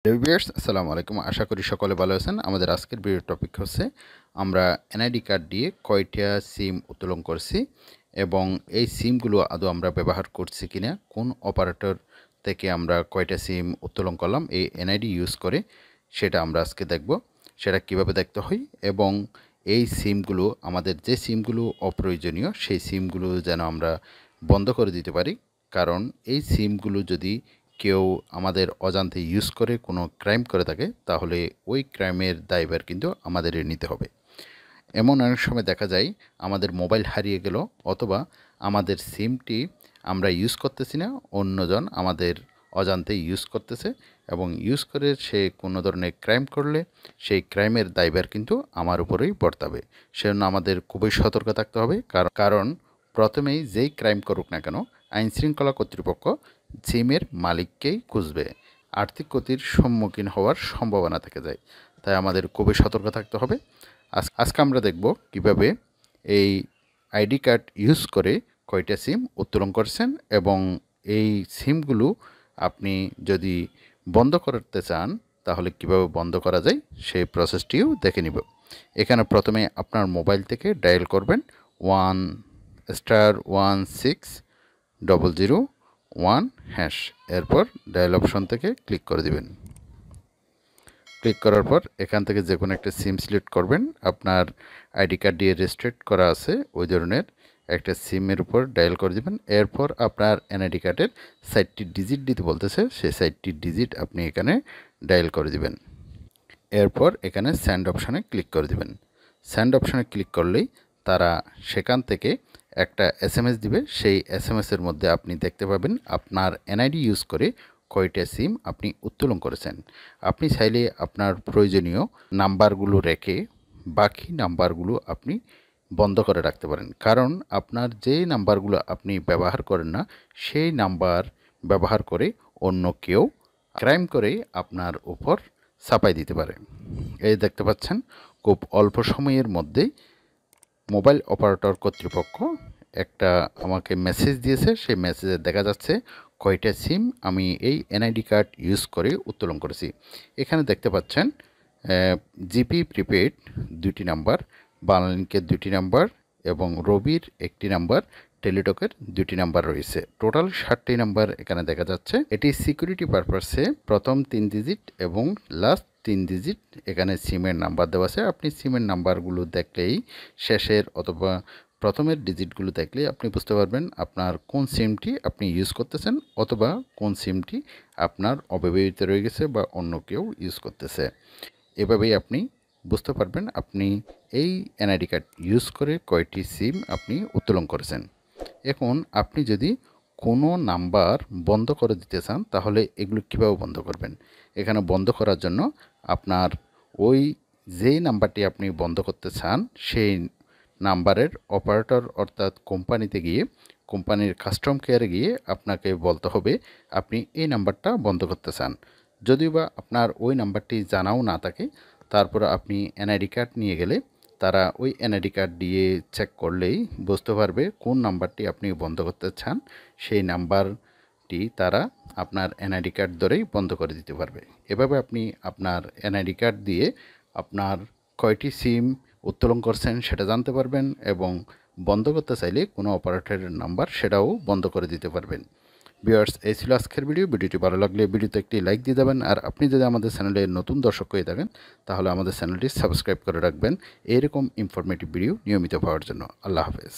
Viewers আসসালামু আলাইকুম। আশা করি সকলে ভালো আছেন। আমাদের আজকের ভিডিও টপিক হচ্ছে আমরা এনআইডি কার্ড দিয়ে কয়টা সিম উত্তোলন করছি এবং এই সিমগুলো আদৌ আমরা ব্যবহার করছি কিনা, কোন অপারেটর থেকে আমরা কয়টা সিম উত্তোলন করলাম এই এনআইডি ইউজ করে, সেটা আমরা আজকে দেখব। সেটা কিভাবে দেখতে হয় এবং এই সিমগুলো আমাদের যে সিমগুলো অপ্রয়োজনীয় সেই সিমগুলো যেন আমরা বন্ধ করে দিতে পারি। কারণ এই সিমগুলো যদি কেউ আমাদের অজান্তে ইউজ করে কোনো ক্রাইম করে থাকে, তাহলে ওই ক্রাইমের দায়ভার কিন্তু আমাদেরই নিতে হবে। এমন অনেক সময় দেখা যায় আমাদের মোবাইল হারিয়ে গেল, অথবা আমাদের সিমটি আমরা ইউজ করতেছি না, অন্যজন আমাদের অজান্তে ইউজ করতেছে এবং ইউজ করে সে কোনো ধরনের ক্রাইম করলে সেই ক্রাইমের দায়ভার কিন্তু আমার উপরেই বর্তাবে। সেজন্য আমাদের খুবই সতর্ক থাকতে হবে। কারণ প্রথমেই যেই ক্রাইম করুক না কেন, আইনশৃঙ্খলা কর্তৃপক্ষ সিমের মালিককেই খুঁজবে। আর্থিক ক্ষতির সম্মুখীন হওয়ার সম্ভাবনা থেকে যায়। তাই আমাদের খুবই সতর্ক থাকতে হবে। আজকে আমরা দেখব কিভাবে এই আইডি কার্ড ইউজ করে কয়টা সিম উত্তোলন করছেন এবং এই সিমগুলো আপনি যদি বন্ধ করতে চান তাহলে কিভাবে বন্ধ করা যায় সেই প্রসেসটিও দেখে নিব। এখানে প্রথমে আপনার মোবাইল থেকে ডায়াল করবেন 1*160001#। এরপর ডায়াল অপশন থেকে ক্লিক করে দিবেন। ক্লিক করার পর এখান থেকে যে কোনো একটা সিম সিলেক্ট করবেন। আপনার আইডি কার্ড দিয়ে রেজিস্ট্রেট করা আছে ওই ধরনের একটা সিমের উপর ডায়াল করে দিবেন। এরপর আপনার এনআইডি কার্ডের 4টি ডিজিট দিতে বলতেছে, সেই 4টি ডিজিট আপনি এখানে ডায়াল করে দিবেন। এরপর এখানে সেন্ড অপশানে ক্লিক করে দিবেন। সেন্ড অপশানে ক্লিক করলেই তারা সেখান থেকে একটা এসএমএস দিবে। সেই এসএমএসের মধ্যে আপনি দেখতে পাবেন আপনার এনআইডি ইউজ করে কয়টা সিম আপনি উত্তোলন করেছেন। আপনি চাইলে আপনার প্রয়োজনীয় নাম্বারগুলো রেখে বাকি নাম্বারগুলো আপনি বন্ধ করে রাখতে পারেন। কারণ আপনার যে নাম্বারগুলো আপনি ব্যবহার করেন না, সেই নাম্বার ব্যবহার করে অন্য কেউ ক্রাইম করে আপনার উপর ছাপাই দিতে পারে। এই দেখতে পাচ্ছেন খুব অল্প সময়ের মধ্যেই মোবাইল অপারেটর কর্তৃপক্ষ একটা আমাকে মেসেজ দিয়েছে। সেই মেসেজে দেখা যাচ্ছে কয়টা সিম আমি এই এনআইডি কার্ড ইউজ করে উত্তোলন করেছি। এখানে দেখতে পাচ্ছেন জিপি প্রিপেড 2টি নাম্বার, বাংলালিংকের 2টি নাম্বার এবং রবির 1টি নাম্বার, টেলিটকের 2টি নাম্বার রয়েছে। টোটাল 60টি নাম্বার এখানে দেখা যাচ্ছে। এটি সিকিউরিটি পারপাসে প্রথম 3 ডিজিট এবং লাস্ট 3 ডিজিট এখানে সিমের নাম্বার দেওয়া আছে। আপনি সিমের নাম্বারগুলো দেখলেই শেষের অথবা প্রথমের ডিজিটগুলো দেখলে আপনি বুঝতে পারবেন আপনার কোন সিমটি আপনি ইউজ করতেছেন, অথবা কোন সিমটি আপনার অব্যবহৃত রয়ে গেছে বা অন্য কেউ ইউজ করতেছে। এভাবেই আপনি বুঝতে পারবেন আপনি এই এনআইডি কার্ড ইউজ করে কয়টি সিম আপনি উত্তোলন করেছেন। এখন আপনি যদি কোনো নাম্বার বন্ধ করে দিতে চান তাহলে এগুলো কীভাবে বন্ধ করবেন? এখানে বন্ধ করার জন্য আপনার ওই যেই নাম্বারটি আপনি বন্ধ করতে চান সেই নাম্বারের অপারেটর অর্থাৎ কোম্পানিতে গিয়ে কোম্পানির কাস্টম কেয়ারে গিয়ে আপনাকে বলতে হবে আপনি এই নাম্বারটা বন্ধ করতে চান। যদিও বা আপনার ওই নাম্বারটি জানাও না থাকে, তারপর আপনি এনআইডি কার্ড নিয়ে গেলে তারা ওই এনআইডি কার্ড দিয়ে চেক করলেই বুঝতে পারবে কোন নাম্বারটি আপনি বন্ধ করতে চান। সেই নাম্বারটি তারা আপনার এনআইডি কার্ড ধরেই বন্ধ করে দিতে পারবে। এভাবে আপনি আপনার এনআইডি কার্ড দিয়ে আপনার কয়টি সিম উত্তোলন করছেন সেটা জানতে পারবেন এবং বন্ধ করতে চাইলে কোনো অপারেটরের নাম্বার সেটাও বন্ধ করে দিতে পারবেন। ভিউয়ার্স, এই ছিল আজকের ভিডিওটি ভালো লাগলে ভিডিওতে একটি লাইক দিয়ে দেবেন। আর আপনি যদি আমাদের চ্যানেলে নতুন দর্শক হয়ে থাকেন তাহলে আমাদের চ্যানেলটি সাবস্ক্রাইব করে রাখবেন এরকম ইনফরমেটিভ ভিডিও নিয়মিত পাওয়ার জন্য। আল্লাহ হাফেজ।